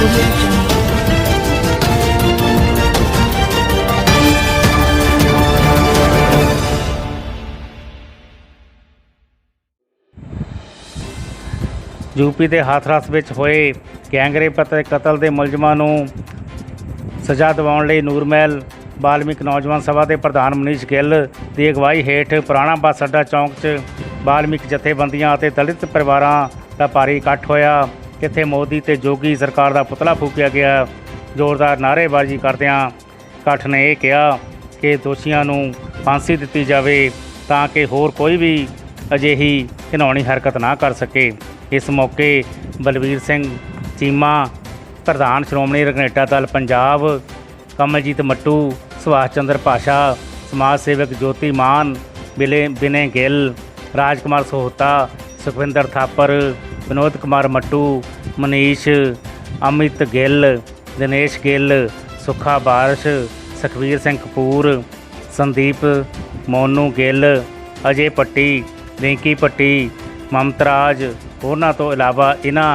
Audio Jungle. UP के हाथरस में होए गैंगरेप ਅਤੇ कतल के मुलजमान सज़ा दिवाउण लई ਨੂਰਮਹਿਲ वाल्मीक नौजवान सभा के प्रधान मनीष गिल की अगवाई हेठ पुराना बस अड्डा चौंक च वाल्मीक जथेबंदियां ਅਤੇ दलित परिवारां का भारी इकट्ठ होया। इत्थे मोदी ते जोगी सरकार का पुतला फूकिया गया। जोरदार नारेबाजी करदिआं इकट्ठ ने यह कहा कि दोषियों नूं फांसी दित्ती जावे तां कि होर कोई भी अजिही घिनौनी हरकत ना कर सके। इस मौके बलवीर सिंह चीमा प्रधान श्रोमणी रघनेटा दल पंजाब, कमलजीत मट्टू, सुभाष चंद्र भाषा, समाज सेवक ज्योति मान, विनय गिल, राजकुमार सोहता, सुखविंदर थापर, विनोद कुमार मट्टू, मनीष, अमित गिल, दिनेश गिल, सुखा बारिश, सुखवीर सिंह कपूर, संदीप मोनू गिल, अजय पट्टी, रिंकी पट्टी, ममतराज होरनां तो इलावा इन्हां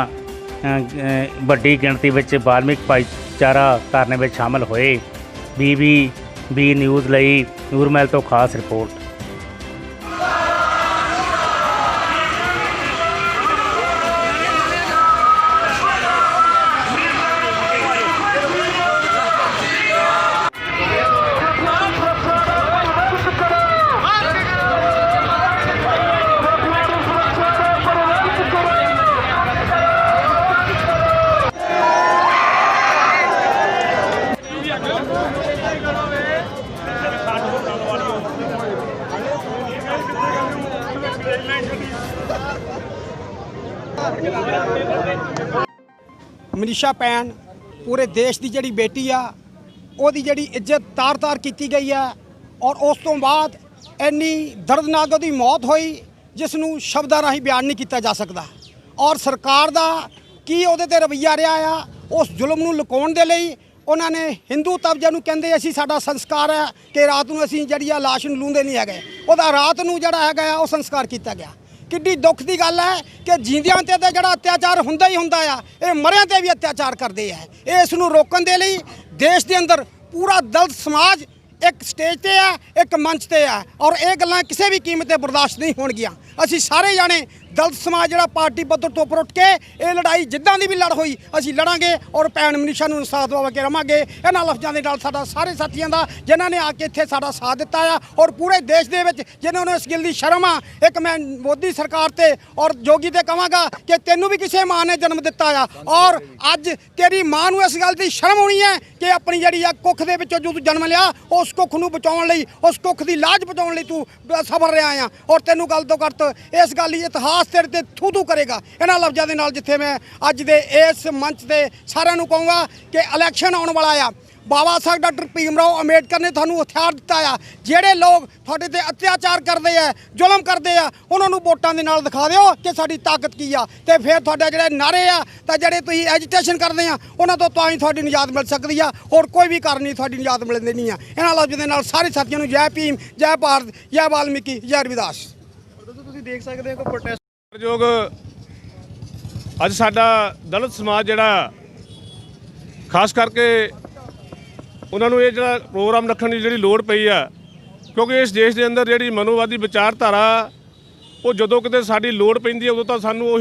वड्डी गिणती विच वाल्मीक भाईचारा धरने में शामिल होए। BBB न्यूज़ लई ਨੂਰਮਹਿਲ तो खास रिपोर्ट। मनीषा भैन पूरे देश की जिहड़ी बेटी आ ओहदी जिहड़ी इज्जत तार तार की गई है और उस तो बाद इन्नी दर्दनाक उहदी मौत हुई जिसनूं शब्दां राहीं बयान नहीं किया जा सकता। और सरकार का की उहदे ते रवैया रहा आ उस जुल्म नूं लुकाउण दे लई उन्होंने हिंदू तबजे नूं कहंदे असीं साडा संस्कार है कि रात नूं असीं जिहड़ी आ लाश नूं लूंदे नहीं हैगे, उहदा रात नूं जिहड़ा हैगा वो संस्कार किया गया। किड्डी दुख की गल है कि जींदियां ते जिहड़ा अत्याचार हुंदा ही हुंदा आ, ये मरियां ते भी अत्याचार करते हैं। इस नूं रोकण दे लई देश के अंदर पूरा दलित समाज एक स्टेज ते है, एक मंच ते है और ये गल्लां किसी भी कीमत ते बर्दाश्त नहीं होणगियां। असीं सारे जाने दलित समाज जिहड़ा पार्टी पद्धर तो उपर उठ के ये लड़ाई जिद्दां दी भी लड़ होई असीं लड़ांगे और भैन मनीषा नूं इंसाफ दवा के रवांगे। इन्हां लफ्ज़ां दे नाल साडा सारे साथियों का जिन्हां ने आके इत्थे साडा साथ दिता है और पूरे देश दे विच जिन्हां नूं इस गल दी शर्म आ। एक मैं मोदी सरकार ते और जोगी ते कहांगा कि तैनूं भी किसी मां ने जन्म दिता है और अज तेरी मां नूं इस गल दी शर्म होनी है कि अपनी जिहड़ी आ कुख दे विचों जो तूं जन्म लिया उस कुख नूं बचाउण लई उस कुख दी लाज बचाउण लई तूं सफर रहा आ और तैनूं गल तो घट इस गल दी इतिहास तेरे ते थू थू करेगा। इन्हां लफ्ज़ां दे नाल जिथे मैं अज दे इस मंच ते सारिआं नूं कहूँगा कि इलैक्शन आउण वाला आ। बाबा साहब डॉक्टर भीमराव अंबेडकर ने थानू हथियार दिता है। जेड़े लोग थोड़े ते अत्याचार करते हैं जुल्म करते हैं उन्होंने वोटां दे नाल दिखा दिओ कि साडी ताकत की आ ते फिर थोड़े जेड़े नारे आ ते जेड़े तुसीं एजिटेशन करते हैं उन्हां तो तां ही थोड़ी निजात मिल सकती है और कोई भी कारण नहीं थोड़ी निजात मिलदी नहीं है। इन्हां लफ्ज़ां दे नाल सारे साथियों नूं जय भीम, जय भारत, जय वाल्मीकि, जय रविदास। तुसीं देख सकदे हो प्रोटेस्ट योग अज साडा दलित समाज जिहड़ा खास करके उन्होंने ये जिहड़ा प्रोग्राम रखने की जिहड़ी लोड़ पई आ क्योंकि इस देश के अंदर जिहड़ी मनोवादी विचारधारा वो जदों किते साडी लोड़ पैंदी है उदों तां सानूं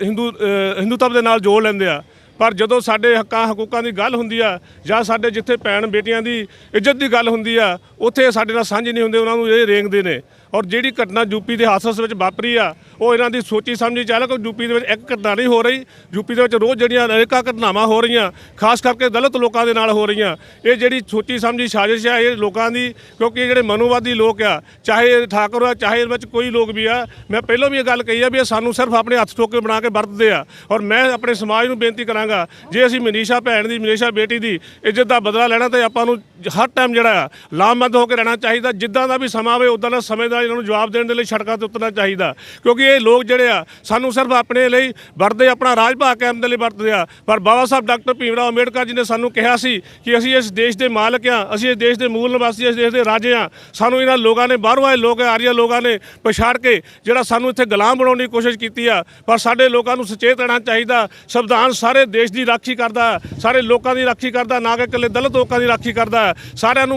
हिंदूत्व दे नाल जोड़ लैंदे आ। पर जदों साडे हक्कां हकूकां दी गल हुंदी आ जां साडे जिथे भैन बेटियां दी इज्जत की गल हुंदी आ उत्थे साडे नाल सांझ नहीं हुंदे, उन्होंने ये रेंगदे ने। और जिहड़ी घटना यूपी के हादसे में वापरी आ वो इन्हां दी सोची समझी चाल कि यूपी दे विच एक घटना नहीं हो रही, यूपी दे विच रोज़ जिहड़ियां अनेकां घटनावां हो रही खास करके दलित लोगों के नाल हो रही। ये जिहड़ी सोची समझी साजिश है ये लोगों की क्योंकि जिहड़े मनोवादी लोग आ चाहे ठाकुर आ चाहे इहदे विच कोई लोग भी आ मैं पहलों भी ये गल कही है भी सानूं सिर्फ अपने हत्थ टोके बना के वरतदे आ। और मैं अपने समाज नूं बेनती करांगा जे असीं मनीषा भैन की मनीषा बेटी की इज्जत का बदला लेना तो आपां नूं हर टाइम जिहड़ा लामबंद होकर रहना चाहिए। जिद्दां दा भी समा आवे उदां दा समय दा ਚਾਹੀਦਾ, ਇਹਨਾਂ ਨੂੰ ਜਵਾਬ ਦੇਣ ਦੇ ਲਈ ਸੜਕਾਂ ਤੇ ਉਤਰਨਾ ਚਾਹੀਦਾ, ਕਿਉਂਕਿ ਇਹ ਲੋਕ ਜਿਹੜੇ ਆ ਸਾਨੂੰ ਸਿਰਫ ਆਪਣੇ ਲਈ ਵਰਤਦੇ, ਆਪਣਾ ਰਾਜ ਭਾਗ ਕਾਇਮ ਦੇ ਲਈ ਵਰਤਦੇ ਆ। ਪਰ ਬਾਬਾ ਸਾਹਿਬ ਡਾਕਟਰ ਭੀਮ ਰਾਓ ਅੰਬੇਡਕਰ ਜੀ ਨੇ ਸਾਨੂੰ ਕਿਹਾ ਸੀ ਕਿ ਅਸੀਂ ਇਸ ਦੇਸ਼ ਦੇ ਮਾਲਕ ਆ, ਅਸੀਂ ਇਸ ਦੇਸ਼ ਦੇ ਮੂਲ ਨਿਵਾਸੀ, ਇਸ ਦੇਸ਼ ਦੇ ਰਾਜੇ ਆ। ਸਾਨੂੰ ਇਹਨਾਂ ਲੋਕਾਂ ਨੇ, ਬਾਹਰੋਂ ਆਏ ਲੋਕ, ਆਰੀਆ ਲੋਕਾਂ ਨੇ ਪਛਾੜ ਕੇ ਜਿਹੜਾ ਸਾਨੂੰ ਇੱਥੇ ਗੁਲਾਮ ਬਣਾਉਣ ਦੀ ਕੋਸ਼ਿਸ਼ ਕੀਤੀ ਆ। ਪਰ ਸਾਡੇ ਲੋਕਾਂ ਨੂੰ ਸੁਚੇਤ ਰਹਿਣਾ ਚਾਹੀਦਾ। ਸੰਵਿਧਾਨ ਸਾਰੇ ਦੇਸ਼ ਦੀ ਰਾਖੀ ਕਰਦਾ, ਸਾਰੇ ਲੋਕਾਂ ਦੀ ਰਾਖੀ ਕਰਦਾ, ਨਾ ਕਿ ਇਕੱਲੇ ਦਲਿਤ ਲੋਕਾਂ ਦੀ ਰਾਖੀ ਕਰਦਾ। ਸਾਰਿਆਂ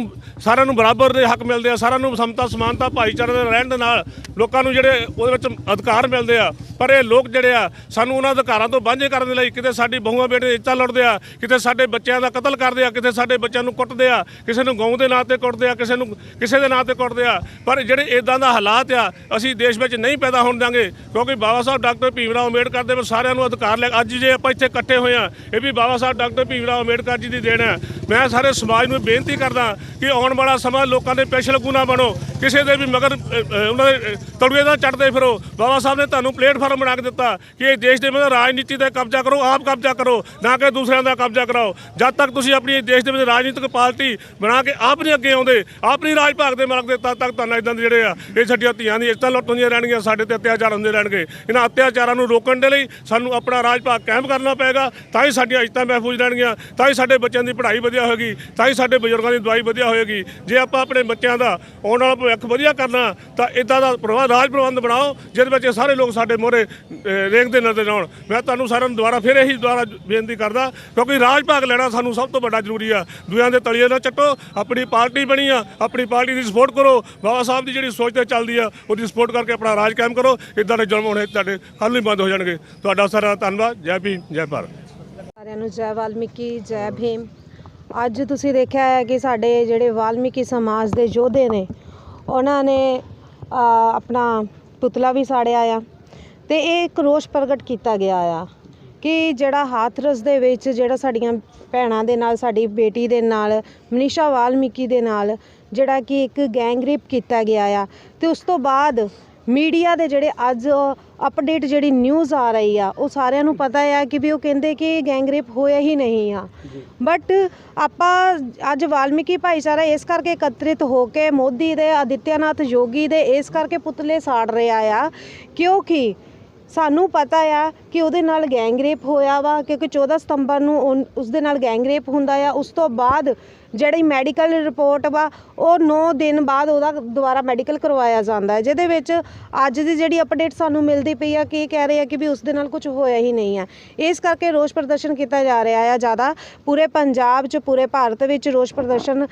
ਨੂੰ ਬਰਾਬਰ ਦੇ ਹੱਕ ਮਿਲਦੇ ਆ, ਸਾਰਿਆਂ ਨੂੰ ਸਮਤਾ ਸਮਾਨਤਾ ਭਾਈਚਾਰੇ ਦੇ ਰਹਿਣ ਦੇ ਨਾਲ ਲੋਕਾਂ ਨੂੰ ਜਿਹੜੇ ਉਹਦੇ ਵਿੱਚ ਅਧਿਕਾਰ ਮਿਲਦੇ ਆ। ਪਰ ਇਹ ਲੋਕ ਜਿਹੜੇ ਆ ਸਾਨੂੰ ਉਹਨਾਂ ਅਧਿਕਾਰਾਂ ਤੋਂ ਵਾਂਝੇ ਕਰਨ ਦੇ ਲਈ ਕਿਤੇ ਸਾਡੀ ਬਹੂਆਂ ਬੇਟੇ ਦੀ ਇੱਜ਼ਤਾਂ ਲੁੱਟਦੇ ਆ, ਕਿਤੇ ਸਾਡੇ ਬੱਚਿਆਂ ਦਾ ਕਤਲ ਕਰਦੇ ਆ, ਕਿਤੇ ਸਾਡੇ ਬੱਚਿਆਂ ਨੂੰ ਕੁੱਟਦੇ ਆ, ਕਿਸੇ ਨੂੰ ਗਊ ਦੇ ਨਾਂ ਤੇ ਕੁੱਟਦੇ ਆ, ਕਿਸੇ ਨੂੰ ਕਿਸੇ ਦੇ ਨਾਂ ਤੇ ਕੁੱਟਦੇ ਆ। ਪਰ ਜਿਹੜੇ ਇਦਾਂ ਦਾ ਹਾਲਾਤ ਆ ਅਸੀਂ ਦੇਸ਼ ਵਿੱਚ ਨਹੀਂ ਪੈਦਾ ਹੋਣ ਦਾਂਗੇ, ਕਿਉਂਕਿ ਬਾਬਾ ਸਾਹਿਬ ਡਾਕਟਰ ਭੀਮ ਰਾਓ ਅੰਬੇਡਕਰ ਦੇ ਵਿੱਚ ਸਾਰਿਆਂ ਨੂੰ ਅਧਿਕਾਰ ਲੈ। ਅੱਜ ਜੇ ਆਪਾਂ ਇੱਥੇ ਇਕੱਠੇ ਹੋਏ ਆ, ਇਹ ਵੀ ਬਾਬਾ ਸਾਹਿਬ ਡਾਕਟਰ ਭੀਮ ਰਾਓ ਅੰਬੇਡਕਰ ਜੀ ਦੀ ਦੇਣ ਹੈ। ਮੈਂ ਸਾਰੇ ਸਮਾਜ ਨੂੰ ਬੇਨਤੀ ਕਰਦਾ ਕਿ ਆਉਣ ਵਾਲਾ ਸਮਾਂ ਲੋਕਾਂ ਦੇ ਪੈਸ਼ ਲੱਗੂ ਨਾ ਬਣੋ, ਕਿਸੇ ਦੇ ਵੀ ਮਗਰ ਉਹਨਾਂ ਦੇ ਤੜੂਏ ਦਾ ਚੜ੍ਹਦੇ ਫਿਰੋ। ਬਾਬਾ ਸਾਹਿਬ ਨੇ ਤੁਹਾਨੂੰ ਪਲੇਟਫਾਰਮ ਬਣਾ ਕੇ ਦਿੱਤਾ ਕਿ ਇਹ ਦੇਸ਼ ਦੇ ਵਿੱਚ ਰਾਜਨੀਤੀ ਤੇ ਕਬਜ਼ਾ ਕਰੋ, ਆਪ ਕਬਜ਼ਾ ਕਰੋ, ਨਾ ਕਿ ਦੂਸਰਿਆਂ ਦਾ ਕਬਜ਼ਾ ਕਰਾਓ। ਜਦ ਤੱਕ ਤੁਸੀਂ ਆਪਣੀ ਦੇਸ਼ ਦੇ ਵਿੱਚ ਰਾਜਨੀਤਿਕ ਪਾਰਟੀ ਬਣਾ ਕੇ ਆਪ ਨਹੀਂ ਅੱਗੇ ਆਉਂਦੇ, ਆਪਣੀ ਰਾਜ ਭਾਗ ਦੇ ਮਾਲਕ ਦੇ, ਤਦ ਤੱਕ ਤੁਹਾਨੂੰ ਇਦਾਂ ਦੇ ਜਿਹੜੇ ਆ ਇਹ ਸਾਡੀਆਂ ਧੀਆਂ ਦੀ ਇੱਜ਼ਤਾਂ ਲੁੱਟ ਹੁੰਦੀਆਂ ਰਹਿਣਗੀਆਂ, ਸਾਡੇ ਤੇ ਅਤਿਆਚਾਰ ਹੁੰਦੇ ਰਹਿਣਗੇ। ਇਹਨਾਂ ਅਤਿਆਚਾਰਾਂ ਨੂੰ ਰੋਕਣ ਦੇ ਲਈ ਸਾਨੂੰ ਆਪਣਾ ਰਾਜ ਭਾਗ ਕਾਇਮ ਕਰਨਾ ਪਏਗਾ, ਤਾਂ ਹੀ ਸਾਡੀਆਂ ਇੱਜ਼ਤਾਂ ਮਹਿਫੂਜ਼ ਰਹਿਣਗੀਆਂ, ਤਾਂ ਹੀ ਸਾਡੇ ਬੱਚਿਆਂ ਦੀ ਪੜ੍ਹਾਈ ਵਧੀਆ ਹੋਏਗੀ, ਤਾਂ ਹੀ ਸਾਡੇ ਬਜ਼ੁਰਗਾਂ ਦੀ ਦਵਾਈ ਵਧੀਆ ਹੋਏਗੀ। ਜੇ ਆਪਾਂ ਆਪਣੇ ਬੱਚਿਆਂ ਦਾ ਆਉਣ ਵਾਲਾ ਭਵਿੱਖ ਵਧੀਆ ਕਰਨਾ ਤਾਂ ਇਦਾਂ ਦਾ ਰਾਜ ਪ੍ਰਬੰਧ ਬਣਾਓ ਜਿਹਦੇ ਵਿੱਚ ਸਾਰੇ ਲੋਕ ਸਾਡੇ ਮੋਹਰੇ ਰੇਂਗਦੇ ਨਜ਼ਰ ਆਉਣ। ਮੈਂ ਤੁਹਾਨੂੰ ਸਾਰਿਆਂ ਨੂੰ ਦੁਬਾਰਾ ਬੇਨਤੀ ਕਰਦਾ, ਕਿਉਂਕਿ ਰਾਜ ਭਾਗ ਲੈਣਾ ਸਾਨੂੰ ਸਭ ਤੋਂ ਵੱਡਾ ਜ਼ਰੂਰੀ ਆ। ਦੂਜਿਆਂ ਦੇ ਤਲੀਏ ਨਾ ਚੱਟੋ, ਆਪਣੀ ਪਾਰਟੀ ਬਣੀ ਆ, ਆਪਣੀ ਪਾਰਟੀ ਦੀ ਸਪੋਰਟ ਕਰੋ, ਬਾਬਾ ਸਾਹਿਬ ਦੀ ਜਿਹੜੀ ਸੋਚ ਤੇ ਚੱਲਦੀ ਆ ਉਹਦੀ ਸਪੋਰਟ ਕਰਕੇ ਆਪਣਾ ਰਾਜ ਕਾਇਮ ਕਰੋ। ਇਦਾਂ ਦੇ ਜ਼ੁਲਮ ਹੋਣੇ ਤੁਹਾਡੇ ਕੱਲ੍ਹ ਨਹੀਂ ਬੰਦ ਹੋ ਜਾਣਗੇ। ਤੁਹਾਡਾ ਸਾਰਾ ਧੰਨਵਾਦ। ਜੈ ਭੀਮ, ਜੈ ਭਾਰਤ। ਸਾਰਿਆਂ ਨੂੰ ਜੈ ਵਾਲਮੀਕੀ, ਜੈ ਭੀਮ। ਅੱਜ ਤੁਸੀਂ ਦੇਖਿਆ ਹੈ ਕਿ ਸਾਡੇ ਜਿਹੜੇ ਵਾਲਮੀਕੀ ਸਮਾਜ ਦੇ ਯੋਧੇ ਨੇ ਉਹਨਾਂ ਨੇ ਆਪਣਾ ਪੁਤਲਾ ਵੀ ਸਾੜਿਆ ਆ, ਤੇ ਇਹ ਇੱਕ ਰੋਸ ਪ੍ਰਗਟ ਕੀਤਾ ਗਿਆ ਆ ਕਿ ਜਿਹੜਾ ਹਾਥਰਸ ਦੇ ਵਿੱਚ ਜਿਹੜਾ ਸਾਡੀਆਂ ਭੈਣਾਂ ਦੇ ਨਾਲ, ਸਾਡੀ ਬੇਟੀ ਦੇ ਨਾਲ, ਮਨੀਸ਼ਾ ਵਾਲਮੀਕੀ ਦੇ ਨਾਲ ਜਿਹੜਾ ਕਿ ਇੱਕ ਗੈਂਗ ਰੇਪ ਕੀਤਾ ਗਿਆ ਆ। ਤੇ ਉਸ ਤੋਂ ਬਾਅਦ ਮੀਡੀਆ ਦੇ ਜਿਹੜੇ ਅੱਜ ਅਪਡੇਟ ਜਿਹੜੀ ਨਿਊਜ਼ ਆ ਰਹੀ ਆ ਉਹ ਸਾਰਿਆਂ ਨੂੰ ਪਤਾ ਆ ਕਿ ਵੀ ਉਹ ਕਹਿੰਦੇ ਕਿ ਗੈਂਗ ਰੇਪ ਹੋਇਆ ਹੀ ਨਹੀਂ ਆ। ਬਟ ਆਪਾਂ ਅੱਜ ਵਾਲਮੀਕੀ ਭਾਈਚਾਰਾ ਇਸ ਕਰਕੇ ਇਕੱਤਰਿਤ ਹੋ ਕੇ ਮੋਦੀ ਦੇ, ਆਦਿੱਤਿਆਨਾਥ ਯੋਗੀ ਦੇ ਇਸ ਕਰਕੇ ਪੁਤਲੇ ਸਾੜ ਰਿਹਾ ਆ ਕਿਉਂਕਿ ਸਾਨੂੰ ਪਤਾ ਆ ਕਿ ਉਹਦੇ ਨਾਲ ਗੈਂਗ ਰੇਪ ਹੋਇਆ ਵਾ, ਕਿਉਂਕਿ 14 ਸਤੰਬਰ ਨੂੰ ਉਸ ਦੇ ਨਾਲ ਗੈਂਗ ਰੇਪ ਹੁੰਦਾ ਆ। ਉਸ ਤੋਂ ਬਾਅਦ ਜਿਹੜੀ ਮੈਡੀਕਲ ਰਿਪੋਰਟ ਵਾ ਉਹ 9 ਦਿਨ ਬਾਅਦ ਉਹਦਾ ਦੁਬਾਰਾ ਮੈਡੀਕਲ ਕਰਵਾਇਆ ਜਾਂਦਾ ਹੈ, ਜਿਹਦੇ ਵਿੱਚ ਅੱਜ ਦੀ ਜਿਹੜੀ ਅਪਡੇਟ ਸਾਨੂੰ ਮਿਲਦੀ ਪਈ ਆ ਕਿ ਇਹ ਕਹਿ ਰਹੇ ਆ ਕਿ ਵੀ ਉਸ ਦੇ ਨਾਲ ਕੁਝ ਹੋਇਆ ਹੀ ਨਹੀਂ ਆ। ਇਸ ਕਰਕੇ ਰੋਸ ਪ੍ਰਦਰਸ਼ਨ ਕੀਤਾ ਜਾ ਰਿਹਾ ਆ ਜ਼ਿਆਦਾ ਪੂਰੇ ਪੰਜਾਬ 'ਚ, ਪੂਰੇ ਭਾਰਤ ਵਿੱਚ ਰੋਸ ਪ੍ਰਦਰਸ਼ਨ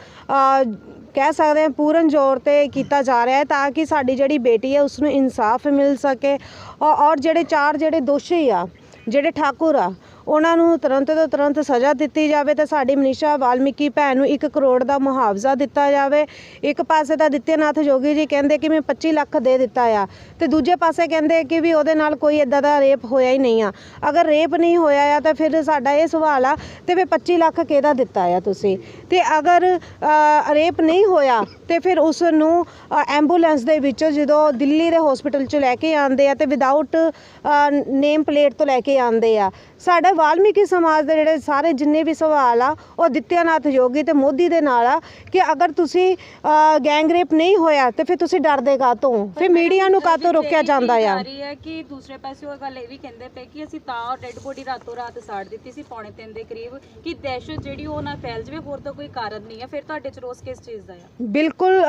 ਕਹਿ ਸਕਦੇ ਹਾਂ ਪੂਰਨ ਜ਼ੋਰ 'ਤੇ ਕੀਤਾ ਜਾ ਰਿਹਾ ਹੈ ਤਾਂ ਕਿ ਸਾਡੀ ਜਿਹੜੀ ਬੇਟੀ ਹੈ ਉਸ ਨੂੰ ਇਨਸਾਫ ਮਿਲ ਸਕੇ ਔਰ ਜਿਹੜੇ 4 ਜਿਹੜੇ ਦੋਸ਼ੀ ਆ, ਜਿਹੜੇ ਠਾਕੁਰ ਆ, ਉਹਨਾਂ ਨੂੰ ਤੁਰੰਤ ਤੋਂ ਤੁਰੰਤ ਸਜ਼ਾ ਦਿੱਤੀ ਜਾਵੇ ਤੇ ਸਾਡੀ ਮਨੀਸ਼ਾ ਵਾਲਮੀਕੀ ਭੈਣ ਨੂੰ 1 ਕਰੋੜ ਦਾ ਮੁਆਵਜ਼ਾ ਦਿੱਤਾ ਜਾਵੇ। ਇੱਕ ਪਾਸੇ ਤਾਂ ਆਦਿੱਤਿਆਨਾਥ ਯੋਗੀ ਜੀ ਕਹਿੰਦੇ ਕਿ ਮੈਂ 25 ਲੱਖ ਦੇ ਦਿੱਤਾ ਆ, ਤੇ ਦੂਜੇ ਪਾਸੇ ਕਹਿੰਦੇ ਕਿ ਵੀ ਉਹਦੇ ਨਾਲ ਕੋਈ ਇੱਦਾਂ ਦਾ ਰੇਪ ਹੋਇਆ ਹੀ ਨਹੀਂ ਆ। ਅਗਰ ਰੇਪ ਨਹੀਂ ਹੋਇਆ ਆ ਤਾਂ ਫਿਰ ਸਾਡਾ ਇਹ ਸਵਾਲ ਆ ਤੇ ਫਿਰ 25 ਲੱਖ ਕਿਹਦਾ ਦਿੱਤਾ ਆ ਤੁਸੀਂ? ਤੇ ਅਗਰ ਰੇਪ ਨਹੀਂ ਹੋਇਆ ਤੇ ਫਿਰ ਉਸ ਨੂੰ ਐਂਬੂਲੈਂਸ ਦੇ ਵਿੱਚ ਜਦੋਂ ਦਿੱਲੀ ਦੇ ਹਸਪੀਟਲ 'ਚ ਲੈ ਕੇ ਆਉਂਦੇ ਆ ਤੇ ਵਿਦਆਊਟ ਨੇਮ ਪਲੇਟ ਤੋਂ ਲੈ ਕੇ ਆਉਂਦੇ ਆ। ਸਾਡਾ ਵਾਲਮੀਕੀ ਸਮਾਜ ਦੇ ਜਿਹੜੇ ਸਾਰੇ ਜਿੰਨੇ ਵੀ ਸਵਾਲ ਆ ਉਹ ਆਦਿੱਤਿਆਨਾਥ ਯੋਗੀ ਤੇ ਮੋਦੀ ਦੇ ਨਾਲ ਆ ਕਿ ਅਗਰ ਤੁਸੀਂ ਗੈਂਗ ਰੇਪ ਨਹੀਂ ਹੋਇਆ ਤੇ ਫਿਰ ਤੁਸੀਂ ਡਰਦੇ ਕਾਹਤੋਂ? ਫਿਰ ਮੀਡੀਆ ਨੂੰ ਕਾਹਤੋਂ ਰੋਕਿਆ ਜਾਂਦਾ ਆ? ਹੈ ਕਿ ਦੂਸਰੇ ਪਾਸੇ ਉਹ ਗੱਲ ਇਹ ਵੀ ਕਹਿੰਦੇ ਪਏ ਕਿ ਅਸੀਂ ਤਾਂ ਡੈੱਡ ਬੋਡੀ ਰਾਤੋਂ ਰਾਤ ਸਾੜ ਦਿੱਤੀ ਸੀ 2:45 ਦੇ ਕਰੀਬ ਕਿ ਦਹਿਸ਼ਤ ਜਿਹੜੀ ਉਹ ਨਾ ਫੈਲ ਜਾਵੇ, ਹੋਰ ਤਾਂ ਕੋਈ ਕਾਰਨ ਨਹੀਂ ਹੈ। ਫਿਰ ਤੁਹਾਡੇ 'ਚ ਰੋਸ ਕਿਸ ਚੀਜ਼ ਦਾ ਆ? ਬਿਲਕੁਲ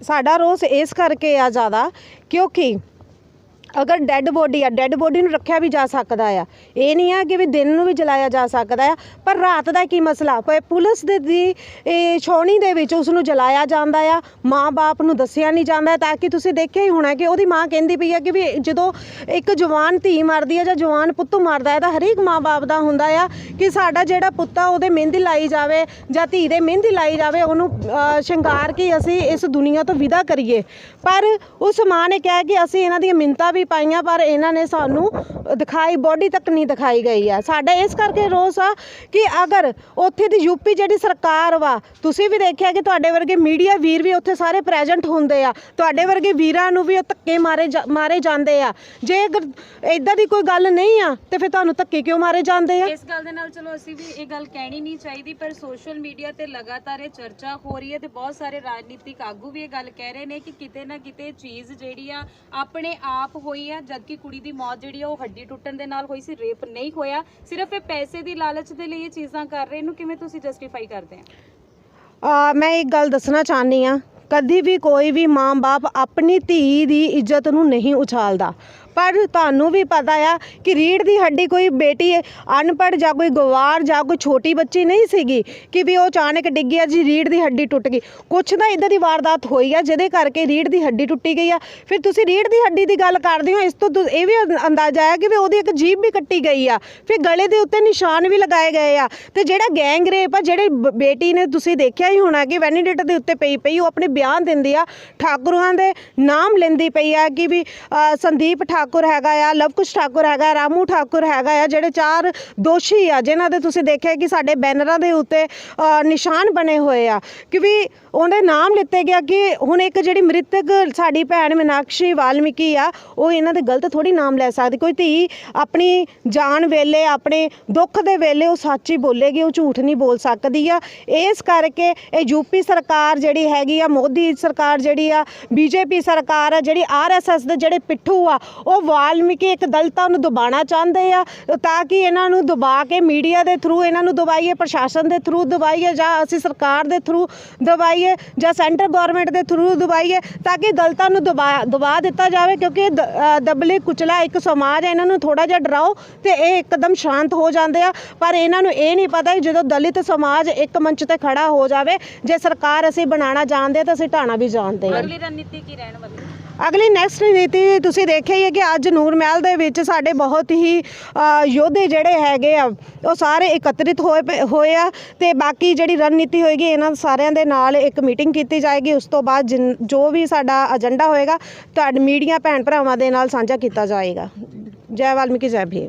ਸਾਡਾ ਰੋਸ ਇਸ ਕਰਕੇ ਆ ਜ਼ਿਆਦਾ ਕਿਉਂਕਿ ਅਗਰ ਡੈੱਡ ਬੋਡੀ ਆ, ਡੈੱਡ ਬੋਡੀ ਨੂੰ ਰੱਖਿਆ ਵੀ ਜਾ ਸਕਦਾ ਆ, ਇਹ ਨਹੀਂ ਆ ਕਿ ਵੀ ਦਿਨ ਨੂੰ ਵੀ ਜਲਾਇਆ ਜਾ ਸਕਦਾ ਆ, ਪਰ ਰਾਤ ਦਾ ਕੀ ਮਸਲਾ? ਪੁਲਿਸ ਦੀ ਛਾਉਣੀ ਦੇ ਵਿੱਚ ਉਸ ਨੂੰ ਜਲਾਇਆ ਜਾਂਦਾ ਆ, ਮਾਂ-ਬਾਪ ਨੂੰ ਦੱਸਿਆ ਨਹੀਂ ਜਾਂਦਾ ਤਾਂ ਕਿ ਤੁਸੀਂ ਦੇਖਿਆ ਹੀ ਹੋਣਾ ਕਿ ਉਹਦੀ ਮਾਂ ਕਹਿੰਦੀ ਪਈ ਆ ਕਿ ਵੀ ਜਦੋਂ ਇੱਕ ਜਵਾਨ ਧੀ ਮਰਦੀ ਆ ਜਾਂ ਜਵਾਨ ਪੁੱਤ ਮਰਦਾ ਹੈ ਤਾਂ ਹਰੇਕ ਮਾਂ-ਬਾਪ ਦਾ ਹੁੰਦਾ ਆ ਕਿ ਸਾਡਾ ਜਿਹੜਾ ਪੁੱਤ ਆ ਉਹਦੇ ਮਹਿੰਦੀ ਲਾਈ ਜਾਵੇ ਜਾਂ ਧੀ ਦੇ ਮਹਿੰਦੀ ਲਾਈ ਜਾਵੇ, ਉਹਨੂੰ ਸ਼ਿੰਗਾਰ ਕੇ ਅਸੀਂ ਇਸ ਦੁਨੀਆ ਤੋਂ ਵਿਦਾ ਕਰੀਏ। ਪਰ ਉਸ ਮਾਂ ਨੇ ਕਿਹਾ ਕਿ ਅਸੀਂ ਇਹਨਾਂ ਦੀਆਂ ਮਿੰਨਤਾਂ ਵੀ ਪਾਈਆਂ ਪਰ ਇਹਨਾਂ ਨੇ ਸਾਨੂੰ ਦਿਖਾਈ ਬੋਡੀ ਤੱਕ ਨਹੀਂ ਦਿਖਾਈ ਗਈ ਆ। ਸਾਡਾ ਇਸ ਕਰਕੇ ਰੋਸ ਆ ਕਿ ਅਗਰ ਉੱਥੇ ਦੀ ਯੂਪੀ ਜਿਹੜੀ ਸਰਕਾਰ ਵਾ, ਤੁਸੀਂ ਵੀ ਦੇਖਿਆ ਕਿ ਤੁਹਾਡੇ ਵਰਗੇ ਮੀਡੀਆ ਵੀਰ ਵੀ ਉੱਥੇ ਸਾਰੇ ਪ੍ਰੈਜ਼ੈਂਟ ਹੁੰਦੇ ਆ, ਤੁਹਾਡੇ ਵਰਗੇ ਵੀਰਾਂ ਨੂੰ ਵੀ ਉਹ ਧੱਕੇ ਮਾਰੇ ਜਾਂਦੇ ਆ। ਜੇ ਅਗਰ ਇਦਾਂ ਦੀ ਕੋਈ ਗੱਲ ਨਹੀਂ ਆ ਤੇ ਫਿਰ ਤੁਹਾਨੂੰ ਧੱਕੇ ਕਿਉਂ ਮਾਰੇ ਜਾਂਦੇ ਆ? ਇਸ ਗੱਲ ਦੇ ਨਾਲ ਚਲੋ ਅਸੀਂ ਵੀ ਇਹ ਗੱਲ ਕਹਿਣੀ ਨਹੀਂ ਚਾਹੀਦੀ, ਪਰ ਸੋਸ਼ਲ ਮੀਡੀਆ ਤੇ ਲਗਾਤਾਰ ਇਹ ਚਰਚਾ ਹੋ ਰਹੀ ਹੈ ਤੇ ਬਹੁਤ ਸਾਰੇ ਰਾਜਨੀਤਿਕ ਆਗੂ ਵੀ ਇਹ ਗੱਲ ਕਹਿ ਰਹੇ ਨੇ ਕਿ ਕਿਤੇ ਨਾ ਨਾ ਕਿਤੇ ਚੀਜ਼ ਜਿਹੜੀ ਆ ਆਪਣੇ ਆਪ ਹੋਈ ਆ, ਜਦਕਿ ਕੁੜੀ ਦੀ ਮੌਤ ਜਿਹੜੀ ਆ ਉਹ ਹੱਡੀ ਟੁੱਟਣ ਦੇ ਨਾਲ ਹੋਈ ਸੀ, ਰੇਪ ਨਹੀਂ ਹੋਇਆ। ਸਿਰਫ ਇਹ ਪੈਸੇ ਦੀ ਲਾਲਚ ਦੇ ਲਈ ਇਹ ਚੀਜ਼ਾਂ ਕਰ ਰਹੇ, ਇਹਨੂੰ ਕਿਵੇਂ ਤੁਸੀਂ ਜਸਟੀਫਾਈ ਕਰਦੇ ਆ? ਮੈਂ ਇੱਕ ਗੱਲ ਦੱਸਣਾ ਚਾਹੁੰਦੀ ਹਾਂ, ਕਦੀ ਵੀ ਕੋਈ ਵੀ ਮਾਂ-ਬਾਪ ਆਪਣੀ ਧੀ ਦੀ ਇੱਜ਼ਤ ਨੂੰ ਨਹੀਂ ਉਛਾਲਦਾ। ਪਰ ਤੁਹਾਨੂੰ ਵੀ ਪਤਾ ਆ ਕਿ ਰੀੜ੍ਹ ਦੀ ਹੱਡੀ ਕੋਈ ਬੇਟੀ ਅਨਪੜ੍ਹ ਜਾਂ ਕੋਈ ਗਵਾਰ ਜਾਂ ਕੋਈ ਛੋਟੀ ਬੱਚੀ ਨਹੀਂ ਸੀਗੀ ਕਿ ਵੀ ਉਹ ਅਚਾਨਕ ਡਿੱਗੀ ਆ ਜੀ ਰੀੜ੍ਹ ਦੀ ਹੱਡੀ ਟੁੱਟ ਗਈ। ਕੁਛ ਤਾਂ ਇੱਦਾਂ ਦੀ ਵਾਰਦਾਤ ਹੋਈ ਆ ਜਿਹਦੇ ਕਰਕੇ ਰੀੜ੍ਹ ਦੀ ਹੱਡੀ ਟੁੱਟੀ ਗਈ ਆ। ਫਿਰ ਤੁਸੀਂ ਰੀੜ੍ਹ ਦੀ ਹੱਡੀ ਦੀ ਗੱਲ ਕਰਦੇ ਹੋ, ਇਸ ਤੋਂ ਇਹ ਵੀ ਅੰਦਾਜ਼ਾ ਆਇਆ ਕਿ ਵੀ ਉਹਦੀ ਇੱਕ ਜੀਭ ਵੀ ਕੱਟੀ ਗਈ ਆ, ਫਿਰ ਗਲੇ ਦੇ ਉੱਤੇ ਨਿਸ਼ਾਨ ਵੀ ਲਗਾਏ ਗਏ ਆ। ਤੇ ਜਿਹੜਾ ਗੈਂਗ ਰੇਪ ਆ, ਜਿਹੜੇ ਬੇਟੀ ਨੇ ਤੁਸੀਂ ਦੇਖਿਆ ਹੀ ਹੋਣਾ ਕਿ ਵੈਨੀਡੇਟਰ ਦੇ ਉੱਤੇ ਪਈ ਉਹ ਆਪਣੇ ਬਿਆਨ ਦਿੰਦੀ ਆ, ਠਾਕੁਰਾਂ ਦੇ ਨਾਮ ਲੈਂਦੀ ਪਈ ਆ ਕਿ ਵੀ ਸੰਦੀਪ ਠਾਕੁਰ ਹੈਗਾ ਆ, ਲਵਕੁਸ਼ ਠਾਕੁਰ ਹੈਗਾ, ਰਾਮੂ ਠਾਕੁਰ ਹੈਗਾ ਆ, ਜਿਹੜੇ 4 ਦੋਸ਼ੀ ਆ ਜਿਨ੍ਹਾਂ ਦੇ ਤੁਸੀਂ ਦੇਖਿਆ ਕਿ ਸਾਡੇ ਬੈਨਰਾਂ ਦੇ ਉੱਤੇ ਨਿਸ਼ਾਨ ਬਣੇ ਹੋਏ ਆ ਕਿ ਵੀ ਉਹਦੇ ਨਾਮ ਲਿੱਤੇ ਗਿਆ। ਕਿ ਹੁਣ ਇੱਕ ਜਿਹੜੀ ਮ੍ਰਿਤਕ ਸਾਡੀ ਭੈਣ ਮੀਨਾਕਸ਼ੀ ਵਾਲਮੀਕੀ ਆ, ਉਹ ਇਹਨਾਂ ਦੇ ਗਲਤ ਥੋੜੀ ਨਾਮ ਲੈ ਸਕਦੀ। ਕੋਈ ਧੀ ਆਪਣੀ ਜਾਨ ਵੇਲੇ, ਆਪਣੇ ਦੁੱਖ ਦੇ ਵੇਲੇ ਉਹ ਸੱਚ ਹੀ ਬੋਲੇਗੀ, ਉਹ ਝੂਠ ਨਹੀਂ ਬੋਲ ਸਕਦੀ ਆ। ਇਸ ਕਰਕੇ ਇਹ ਯੂਪੀ ਸਰਕਾਰ ਜਿਹੜੀ ਹੈਗੀ ਆ, ਮੋਦੀ ਸਰਕਾਰ ਜਿਹੜੀ ਆ, ਬੀਜੇਪੀ ਸਰਕਾਰ ਆ, ਜਿਹੜੀ RSS ਦੇ ਜਿਹੜੇ ਪਿੱਠੂ ਆ, ਉਹ ਵਾਲਮੀਕੀ ਇੱਕ ਦਲਿਤਾਂ ਨੂੰ ਦਬਾਉਣਾ ਚਾਹੁੰਦੇ ਆ ਤਾਂ ਕਿ ਇਹਨਾਂ ਨੂੰ ਦਬਾ ਕੇ ਮੀਡੀਆ ਦੇ ਥਰੂ ਇਹਨਾਂ ਨੂੰ ਦਬਾਈਏ, ਪ੍ਰਸ਼ਾਸਨ ਦੇ ਥਰੂ ਦਬਾਈਏ, ਜਾਂ ਅਸੀਂ ਸਰਕਾਰ ਦੇ ਥਰੂ ਦਬਾਈਏ, ਜਾਂ ਸੈਂਟਰ ਗਵਰਨਮੈਂਟ ਦੇ ਥਰੂ ਦਬਾਈਏ, ਤਾਂ ਕਿ ਦਲਿਤਾਂ ਨੂੰ ਦਬਾ ਦਿੱਤਾ ਜਾਵੇ। ਕਿਉਂਕਿ ਦਬਲੇ ਕੁਚਲਾ ਇੱਕ ਸਮਾਜ ਹੈ, ਇਹਨਾਂ ਨੂੰ ਥੋੜਾ ਜਿਹਾ ਡਰਾਓ ਤੇ ਇਹ ਇੱਕਦਮ ਸ਼ਾਂਤ ਹੋ ਜਾਂਦੇ ਆ। ਪਰ ਇਹਨਾਂ ਨੂੰ ਇਹ ਨਹੀਂ ਪਤਾ ਜਦੋਂ ਦਲਿਤ ਸਮਾਜ ਇੱਕ ਮੰਚ ਤੇ ਖੜਾ ਹੋ ਜਾਵੇ, ਜੇ ਸਰਕਾਰ ਅਸੀਂ ਬਣਾਉਣਾ ਜਾਣਦੇ ਤਾਂ ਅਸੀਂ ਢਾਣਾ ਵੀ ਜਾਣਦੇ ਹਾਂ। ਅਗਲੀ ਰਣਨੀਤੀ ਕੀ ਰਹਿਣ ਵਾਲੀ? ਅਗਲੀ ਨੈਕਸਟ ਨੀਤੀ ਤੁਸੀਂ ਦੇਖਿਆ ਹੀ ਹੈ ਕਿ ਅੱਜ ਨੂਰਮਹਿਲ ਦੇ ਵਿੱਚ ਸਾਡੇ ਬਹੁਤ ਹੀ ਯੋਧੇ ਜਿਹੜੇ ਹੈਗੇ ਆ ਉਹ ਸਾਰੇ ਇਕੱਤਰਿਤ ਹੋਏ ਆ। ਤੇ ਬਾਕੀ ਜਿਹੜੀ ਰਣਨੀਤੀ ਹੋਏਗੀ ਇਹਨਾਂ ਸਾਰਿਆਂ ਦੇ ਨਾਲ ਇੱਕ ਮੀਟਿੰਗ ਕੀਤੀ ਜਾਏਗੀ। ਉਸ ਤੋਂ ਬਾਅਦ ਜੋ ਵੀ ਸਾਡਾ ਏਜੰਡਾ ਹੋਏਗਾ ਤੁਹਾਡੇ ਮੀਡੀਆ ਭੈਣ ਭਰਾਵਾਂ ਦੇ ਨਾਲ ਸਾਂਝਾ ਕੀਤਾ ਜਾਏਗਾ। ਜੈ ਵਾਲਮੀਕੀ, ਜੈ ਭੀਮ।